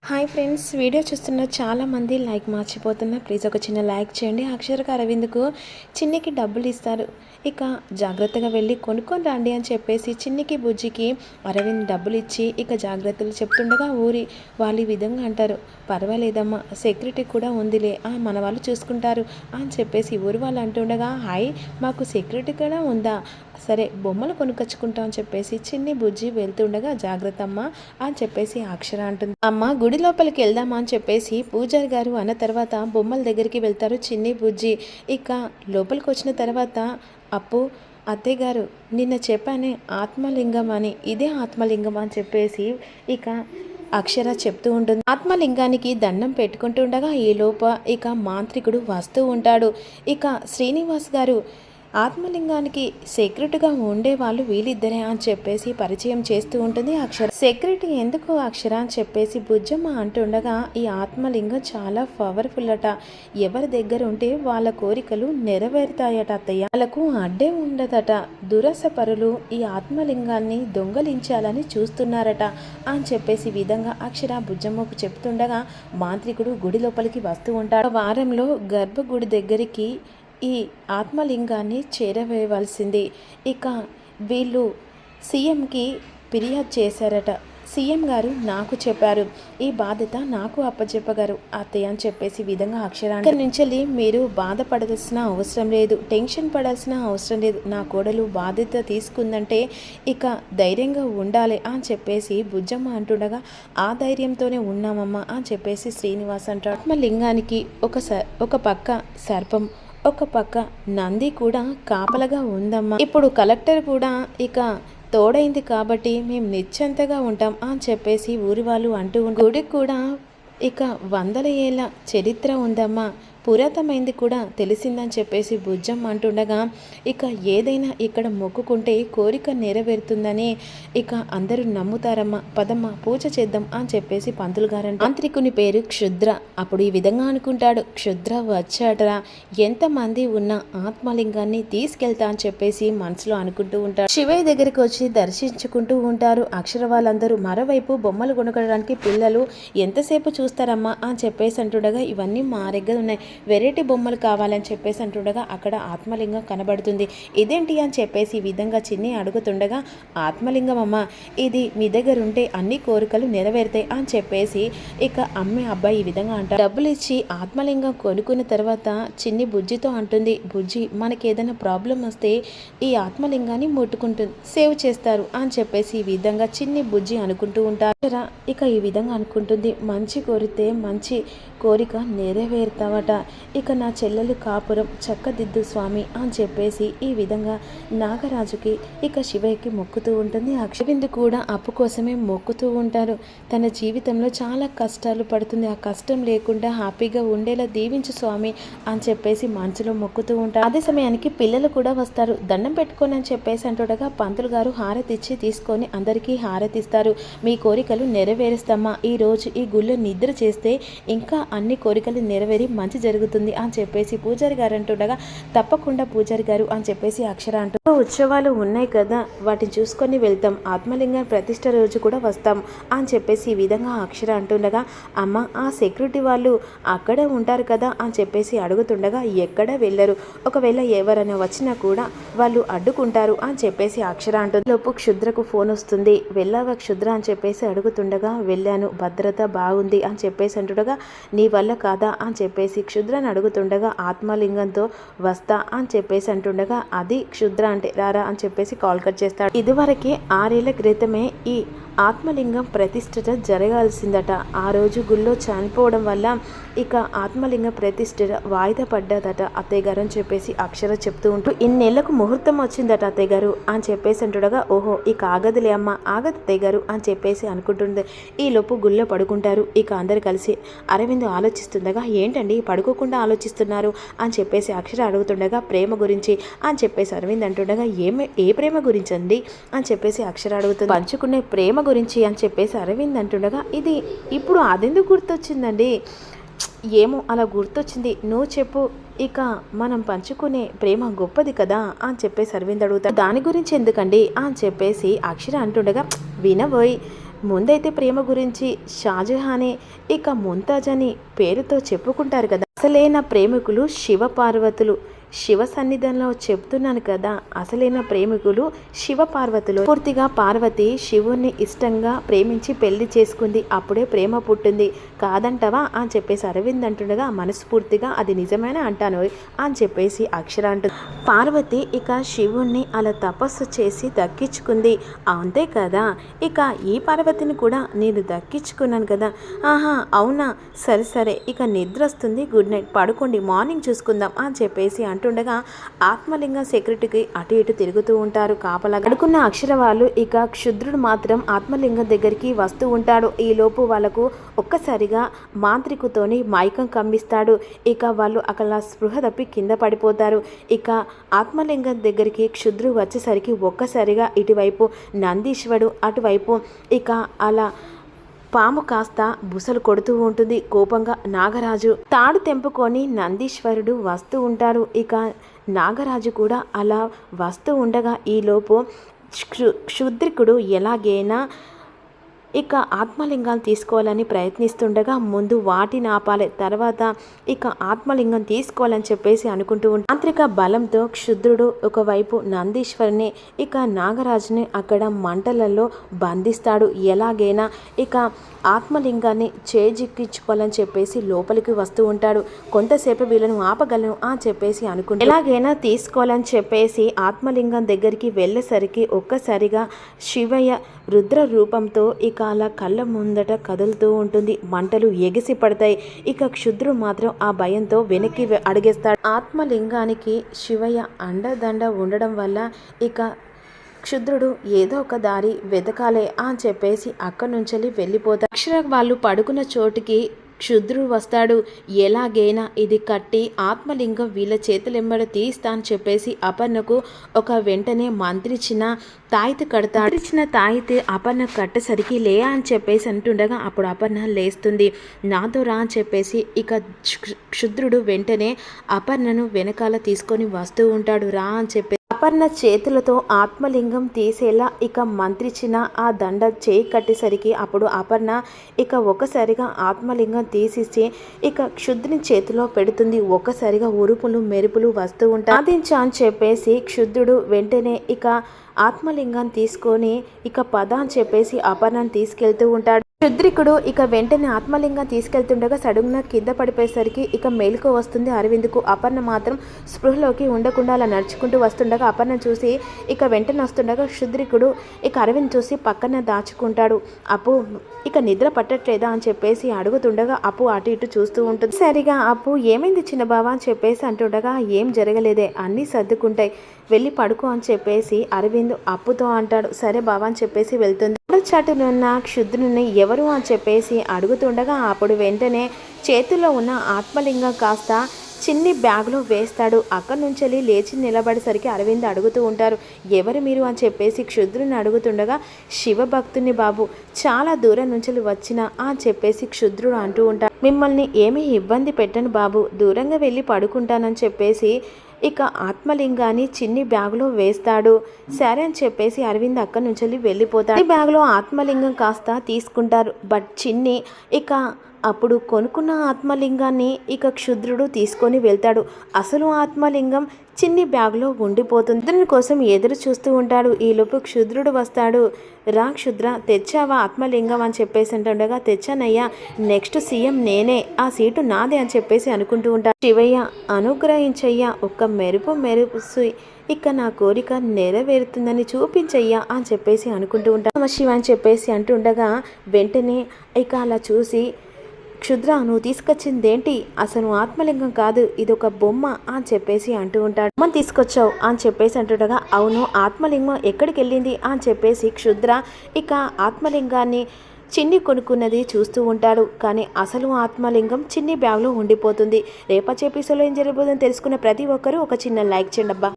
Hi friends, video చూస్తున్న చాలామంది like మర్చిపోతున్నారు. ప్లీజ్ ఒక చిన్న లైక్ చేయండి. అక్షరకు అరవింద్కు చిన్నికి డబ్బులు ఇస్తారు. ఇక జాగ్రత్తగా వెళ్ళి కొనుక్కొని రండి అని చెప్పేసి చిన్నికి బుజ్జికి అరవింద్ డబ్బులు ఇచ్చి ఇక జాగ్రత్తలు చెప్తుండగా వాళ్ళు ఈ విధంగా అంటారు, పర్వాలేదమ్మా సెక్యూరిటీ కూడా ఉందిలే, మన వాళ్ళు చూసుకుంటారు అని చెప్పేసి ఊరి వాళ్ళు అంటుండగా, హాయ్ మాకు సెక్యూరిటీ కూడా ఉందా, సరే బొమ్మలు కొనుక్కొచ్చుకుంటాం అని చెప్పేసి చిన్ని బుజ్జి వెళ్తుండగా జాగ్రత్త అమ్మ అని చెప్పేసి అక్షర అంటుంది. అమ్మ గుడి లోపలికి వెళ్దామా అని చెప్పేసి పూజారి గారు అన్న తర్వాత బొమ్మల దగ్గరికి వెళ్తారు చిన్ని బుజ్జి. ఇక లోపలికి వచ్చిన తర్వాత అత్తయ్య గారు నిన్న చెప్పానే ఆత్మలింగం అని, ఇదే ఆత్మలింగం అని చెప్పేసి ఇక అక్షర చెప్తూ ఉంటుంది. ఆత్మలింగానికి దండం పెట్టుకుంటుండగా ఈలోప ఇక మాంత్రికుడు వస్తూ ఉంటాడు. ఇక శ్రీనివాస్ గారు ఆత్మలింగానికి సెక్యూరిటీగా ఉండేవాళ్ళు వీళ్ళిద్దరే అని చెప్పేసి పరిచయం చేస్తూ ఉంటుంది అక్షర. సెక్యూరిటీ ఎందుకు అక్షర అని చెప్పేసి బుజ్జమ్మ అంటుండగా, ఈ ఆత్మలింగం చాలా పవర్ఫుల్ అట, ఎవరి దగ్గర ఉంటే వాళ్ళ కోరికలు నెరవేరుతాయట అత్తయ్య, వాళ్ళకు అడ్డే ఉండదట, దురస పరులు ఈ ఆత్మలింగాన్ని దొంగలించాలని చూస్తున్నారట అని చెప్పేసి విధంగా అక్షర బుజ్జమ్మకు చెప్తుండగా మాంత్రికుడు గుడి లోపలికి వస్తూ ఉంటాడు. వారంలో గర్భగుడి దగ్గరికి ఈ ఆత్మలింగాన్ని చేరవేయవలసింది. ఇక వీళ్ళు సీఎంకి ఫిర్యాదు చేశారట, సీఎం గారు నాకు చెప్పారు, ఈ బాధ్యత నాకు అప్పచెప్పగారు అత్తయ్య అని చెప్పేసి విధంగా అక్షర ఇక్కడి నుంచి మీరు బాధపడాల్సిన అవసరం లేదు, టెన్షన్ పడాల్సిన అవసరం లేదు, నా కోడలు బాధ్యత తీసుకుందంటే ఇక ధైర్యంగా ఉండాలి అని చెప్పేసి బుజ్జమ్మ అంటుండగా, ఆ ధైర్యంతోనే ఉన్నామమ్మా అని చెప్పేసి శ్రీనివాస్ అంటాడు. ఆత్మలింగానికి ఒక పక్క సర్పం, ఒక పక్క నంది కూడా కాపలగా ఉందమ్మా, ఇప్పుడు కలెక్టర్ కూడా ఇక తోడైంది కాబట్టి మేము నిశ్చంతగా ఉంటాం అని చెప్పేసి ఊరి వాళ్ళు అంటూ గుడికి కూడా ఇక వందల ఏళ్ళ చరిత్ర ఉందమ్మా, పురాతనమైంది కూడా తెలిసిందని చెప్పేసి బుజ్జమ్మ అంటుండగా, ఇక ఏదైనా ఇక్కడ మొక్కుకుంటే కోరిక నెరవేరుతుందని ఇక అందరూ నమ్ముతారమ్మా, పదమ్మ పూజ చేద్దాం అని చెప్పేసి పంతులు గారంట. మాంత్రికుని పేరు క్షుద్ర. అప్పుడు ఈ విధంగా అనుకుంటాడు, క్షుద్ర వచ్చాడరా, ఎంతమంది ఉన్న ఆత్మలింగాన్ని తీసుకెళ్తా అని చెప్పేసి మనసులో అనుకుంటూ ఉంటాడు. శివయ్య దగ్గరికి వచ్చి దర్శించుకుంటూ ఉంటారు అక్షర వాళ్ళందరూ. మరోవైపు బొమ్మలు కొనుక్కోవడానికి పిల్లలు ఎంతసేపు చూస్తారమ్మా అని చెప్పేసి అంటుండగా, ఇవన్నీ మా దగ్గర ఉన్నాయి, వెరైటీ బొమ్మలు కావాలని చెప్పేసి అంటుండగా అక్కడ ఆత్మలింగం కనబడుతుంది. ఇదేంటి అని చెప్పేసి ఈ విధంగా చిన్ని అడుగుతుండగా, ఆత్మలింగం అమ్మ, ఇది మీ దగ్గర ఉంటే అన్ని కోరికలు నెరవేరుతాయి అని చెప్పేసి ఇక అబ్బాయి ఈ విధంగా అంటారు. డబ్బులు ఇచ్చి ఆత్మలింగం కొనుక్కున్న తర్వాత చిన్ని బుజ్జితో అంటుంది, బుజ్జి మనకి ఏదైనా ప్రాబ్లం వస్తే ఈ ఆత్మలింగాన్ని ముట్టుకుంటుంది, సేవ్ చేస్తారు అని చెప్పేసి ఈ విధంగా చిన్ని బుజ్జి అనుకుంటూ ఉంటారు. ఇక ఈ విధంగా అనుకుంటుంది, మంచి కోరితే మంచి కోరిక నెరవేరుతావట, ఇక నా చెల్లెలు కాపురం చక్కదిద్దు స్వామి అని చెప్పేసి ఈ విధంగా నాగరాజుకి ఇక శివయ్యకి మొక్కుతూ ఉంటుంది. అక్షవిందు కూడా అప్పు కోసమే మొక్కుతూ ఉంటారు. తన జీవితంలో చాలా కష్టాలు పడుతుంది, ఆ కష్టం లేకుండా హ్యాపీగా ఉండేలా దీవించు స్వామి అని చెప్పేసి మనసులో మొక్కుతూ ఉంటారు. అదే సమయానికి పిల్లలు కూడా వస్తారు. దండం పెట్టుకొని అని చెప్పేసి అంటుండగా పంతులు గారు హారతి ఇచ్చి తీసుకొని అందరికీ హారతి ఇస్తారు. మీ కోరికలు నెరవేరుస్తామా, ఈ రోజు ఈ గుళ్ళో నిద్ర చేస్తే ఇంకా అన్ని కోరికలు నెరవేరి మంచి జరుగుతుంది అని చెప్పేసి పూజారి గారు అంటుండగా, తప్పకుండా పూజారి గారు అని చెప్పేసి అక్షర అంటూ, ఉత్సవాలు ఉన్నాయి కదా వాటిని చూసుకొని వెళ్తాం, ఆత్మలింగం ప్రతిష్ట రోజు కూడా వస్తాం అని చెప్పేసి ఈ విధంగా అక్షర అంటుండగా, అమ్మ ఆ సెక్యూరిటీ వాళ్ళు అక్కడే ఉంటారు కదా అని చెప్పేసి అడుగుతుండగా, ఎక్కడ వెళ్ళరు, ఒకవేళ ఎవరైనా వచ్చినా కూడా వాళ్ళు అడ్డుకుంటారు అని చెప్పేసి అక్షర అంటుంది. లోపు క్షుద్రకు ఫోన్ వస్తుంది. వెళ్ళావా క్షుద్ర అని చెప్పేసి అడుగుతుండగా, వెళ్ళాను, భద్రత బాగుంది అని చెప్పేసి అంటుండగా, నీ వల్ల కాదా అని చెప్పేసి క్షుద్రని అడుగుతుండగా, ఆత్మలింగంతో వస్తా అని చెప్పేసి అంటుండగా, అది క్షుద్ర అంటే రారా అని చెప్పేసి కాల్ కట్ చేస్తాడు. ఇదివరకే 6 ఏళ్ల క్రితమే ఈ ఆత్మలింగం ప్రతిష్ఠ జరగాల్సిందట, ఆ రోజు గుళ్ళో చనిపోవడం వల్ల ఇక ఆత్మలింగం ప్రతిష్ఠ వాయిదా పడ్డదట అత్తయ్య గారు అని చెప్పేసి అక్షర చెప్తూ ఉంటూ, ఇన్నేళ్లకు ముహూర్తం వచ్చిందట అత్తయ్య గారు అని చెప్పేసి అంటుండగా, ఓహో ఇక ఆగదులే అమ్మ, ఆగదు అత్తయ్య గారు అని చెప్పేసి అనుకుంటుంది. ఈ లోపు గుళ్ళో పడుకుంటారు. ఇక అందరు కలిసి అరవింద్ ఆలోచిస్తుండగా, ఏంటండి పడుకోకుండా ఆలోచిస్తున్నారు అని చెప్పేసి అక్షర అడుగుతుండగా, ప్రేమ గురించి అని చెప్పేసి అరవింద్ అంటుండగా, ఏ ప్రేమ గురించి అండి అని చెప్పేసి అక్షర అడుగుతుంది. పంచుకునే ప్రేమ గురించి అని చెప్పేసి అరవింద్ అంటుండగా, ఇది ఇప్పుడు అదెందుకు గుర్తొచ్చిందండి, ఏమో అలా గుర్తొచ్చింది, నువ్వు చెప్పు, ఇక మనం పంచుకునే ప్రేమ గొప్పది కదా అని చెప్పేసి అరవింద్ అడుగుతాడు. దాని గురించి ఎందుకండి అని చెప్పేసి అక్షర అంటుండగా, వినబోయ్ ముందైతే ప్రేమ గురించి షాజహానే ఇక ముంతాజ్ అని పేరుతో చెప్పుకుంటారు కదా. అసలైన ప్రేమికులు శివ పార్వతులు. శివ సన్నిధానంలో చెప్తున్నాను కదా, అసలైన ప్రేమికులు శివ పార్వతులు. పూర్తిగా పార్వతి శివుణ్ణి ఇష్టంగా ప్రేమించి పెళ్లి చేసుకుంది, అప్పుడే ప్రేమ పుట్టింది కాదంటవా అని చెప్పేసి అరవింద్ అంటుండగా, మనస్ఫూర్తిగా అది నిజమేనా అంటాను అని చెప్పేసి అక్షర అంటుంది. పార్వతి ఇక శివుణ్ణి అలా తపస్సు చేసి దక్కించుకుంది, అంతే కదా. ఇక ఈ పార్వతిని కూడా నేను దక్కించుకున్నాను కదా. ఆహా అవునా, సరే సరే, ఇక నిద్ర వస్తుంది, గుడ్ నైట్, పడుకోండి, మార్నింగ్ చూసుకుందాం అని చెప్పేసి అంటుండగా ఆత్మలింగ సెక్యూరిటీకి అటు ఇటు తిరుగుతూ ఉంటారు కాపలాగా. అడుకున్న అక్షర వాళ్ళు ఇక క్షుద్రుడు మాత్రం ఆత్మలింగం దగ్గరికి వస్తూ ఉంటాడు. ఈ లోపు వాళ్ళకు ఒక్కసారిగా మాంత్రికుతోని మైకం కమ్మిస్తాడు. ఇక వాళ్ళు అక్కడ స్పృహ తప్పి కింద పడిపోతారు. ఇక ఆత్మలింగం దగ్గరికి క్షుద్రుడు వచ్చేసరికి ఒక్కసారిగా ఇటువైపు నందీశ్వరుడు, అటువైపు ఇక అలా పాము కాస్త బుసలు కొడుతూ ఉంటుంది. కోపంగా నాగరాజు తాడు తెంపుకొని నందీశ్వరుడు వస్తూ ఉంటారు. ఇక నాగరాజు కూడా అలా వస్తూ ఉండగా ఈలోపు క్షుద్రికుడు ఎలాగైనా ఇక ఆత్మలింగాన్ని తీసుకోవాలని ప్రయత్నిస్తుండగా ముందు వాటిని ఆపాలి, తర్వాత ఇక ఆత్మలింగం తీసుకోవాలని చెప్పేసి అనుకుంటూ ఉంటాడు. తాంత్రిక బలంతో క్షుద్రుడు ఒకవైపు నందీశ్వరిని ఇక నాగరాజుని అక్కడ మంటలలో బంధిస్తాడు. ఎలాగైనా ఇక ఆత్మలింగాన్ని చేజిక్కించుకోవాలని చెప్పేసి లోపలికి వస్తూ ఉంటాడు. కొంతసేపు వీళ్ళను ఆపగలను అని చెప్పేసి అనుకుంటాడు. ఎలాగైనా తీసుకోవాలని చెప్పేసి ఆత్మలింగం దగ్గరికి వెళ్ళేసరికి ఒక్కసారిగా శివయ్య రుద్ర రూపంతో ఇక అలా కళ్ళ ముందట కదులుతూ ఉంటుంది. మంటలు ఎగిసి పడతాయి. ఇక క్షుద్రుడు మాత్రం ఆ భయంతో వెనక్కి అడిగేస్తాడు. ఆత్మలింగానికి శివయ్య అండదండ ఉండడం వల్ల ఇక క్షుద్రుడు ఏదో ఒక దారి వెతకాలే అని చెప్పేసి అక్కడి నుంచి వెళ్ళిపోతాడు. అక్షర వాళ్ళు పడుకున్న చోటుకి క్షుద్రుడు వస్తాడు. ఎలాగైనా ఇది కట్టి ఆత్మలింగం వీళ్ళ చేతులెంబడ తీస్తా అని చెప్పేసి అపర్ణకు ఒక వెంటనే మంత్రిచిన తాయితు కడతాడు. ఇచ్చిన తాయితు అపర్ణ కట్టేసరికి లే అని చెప్పేసి అంటుండగా అప్పుడు అపర్ణ లేస్తుంది. నాతో రా అని చెప్పేసి ఇక క్షుద్రుడు వెంటనే అపర్ణను వెనకాల తీసుకొని వస్తూ ఉంటాడు. రా అని చెప్పేసి అపర్ణ చేతులతో ఆత్మలింగం తీసేలా ఇక మంత్రిచిన ఆ దండ చేయి కట్టేసరికి అప్పుడు అపర్ణ ఇక ఒకసారిగా ఆత్మలింగం తీసేసి ఇక క్షుద్రుని చేతిలో పెడుతుంది. ఒక్కసారిగా ఉరుపులు మెరుపులు వస్తూ ఉంటాయి. సాధించా అని చెప్పేసి క్షుద్రుడు వెంటనే ఇక ఆత్మలింగాన్ని తీసుకొని ఇక పద అని చెప్పేసి అపర్ణను తీసుకెళ్తూ ఉంటాడు. క్షుద్రికుడు ఇక వెంటనే ఆత్మలింగం తీసుకెళ్తుండగా సడన్గా కింద పడిపోయేసరికి ఇక మేలుకు వస్తుంది అరవింద్కు. అపర్ణ మాత్రం స్పృహలోకి ఉండకుండా అలా నడుచుకుంటూ వస్తుండగా అపర్ణ చూసి ఇక వెంటనే వస్తుండగా క్షుద్రికుడు ఇక అరవింద్ చూసి పక్కన దాచుకుంటాడు. అప్పు ఇక నిద్ర పట్టట్లేదా అని చెప్పేసి అడుగుతుండగా అప్పు అటు ఇటు చూస్తూ ఉంటుంది. సరిగా అప్పు ఏమైంది చిన్న బావ అని చెప్పేసి అంటుండగా ఏం జరగలేదే, అన్నీ సర్దుకుంటాయి, వెళ్ళి పడుకో అని చెప్పేసి అరవింద్ అప్పుతో అంటాడు. సరే బావా అని చెప్పేసి వెళ్తుంది. చాటునున్న క్షుద్రుని ఎవరు అని చెప్పేసి అడుగుతుండగా అప్పుడు వెంటనే చేతిలో ఉన్న ఆత్మలింగం కాస్త చిన్ని బ్యాగ్లో వేస్తాడు. అక్కడి నుంచి లేచి నిలబడేసరికి అరవింద్ అడుగుతూ ఉంటారు, ఎవరు మీరు అని చెప్పేసి క్షుద్రుని అడుగుతుండగా శివభక్తుని బాబు, చాలా దూరం నుంచి వచ్చిన అని చెప్పేసి క్షుద్రుడు అంటూ ఉంటాడు. మిమ్మల్ని ఏమీ ఇబ్బంది పెట్టను బాబు, దూరంగా వెళ్ళి పడుకుంటానని చెప్పేసి ఇక ఆత్మలింగాన్ని చిన్ని బ్యాగులో వేస్తాడు. సరే అని చెప్పేసి అరవింద్ అక్కడి నుంచి వెళ్ళిపోతాడు. ఈ బ్యాగ్లో ఆత్మలింగం కాస్త తీసుకుంటారు. బట్ చిన్ని ఇక అప్పుడు కొనుక్కున్న ఆత్మలింగాన్ని ఇక క్షుద్రుడు తీసుకొని వెళ్తాడు. అసలు ఆత్మలింగం చిన్ని బ్యాగ్లో ఉండిపోతుంది. క్షుద్రుని కోసం ఎదురు చూస్తూ ఉంటాడు. ఈలోపు క్షుద్రుడు వస్తాడు. రా క్షుద్ర, తెచ్చావా ఆత్మలింగం అని చెప్పేసి అంటుండగా తెచ్చానయ్యా, నెక్స్ట్ సీఎం నేనే, ఆ సీటు నాదే అని చెప్పేసి అనుకుంటూ ఉంటాడు. శివయ్య అనుగ్రహించయ్యా, ఒక్క మెరుపు ఇక నా కోరిక నెరవేరుతుందని చూపించయ్యా అని చెప్పేసి అనుకుంటూ ఉంటాడు. శివ అని చెప్పేసి అంటుండగా వెంటనే ఇక అలా చూసి క్షుద్ర, నువ్వు తీసుకొచ్చిందేంటి, అసలు ఆత్మలింగం కాదు, ఇది ఒక బొమ్మ అని చెప్పేసి అంటూ ఉంటాడు. బొమ్మను తీసుకొచ్చావు అని చెప్పేసి అంటుండగా అవును, ఆత్మలింగం ఎక్కడికి వెళ్ళింది అని చెప్పేసి క్షుద్ర ఇక ఆత్మలింగాన్ని చిన్ని కొనుక్కున్నది చూస్తూ ఉంటాడు. కానీ అసలు ఆత్మలింగం చిన్ని బ్యాగ్లో ఉండిపోతుంది. రేపటి ఎపిసోడ్లో ఏం జరగబోతుందో తెలుసుకున్న ప్రతి ఒక్కరూ ఒక చిన్న లైక్ చేయండి అబ్బా.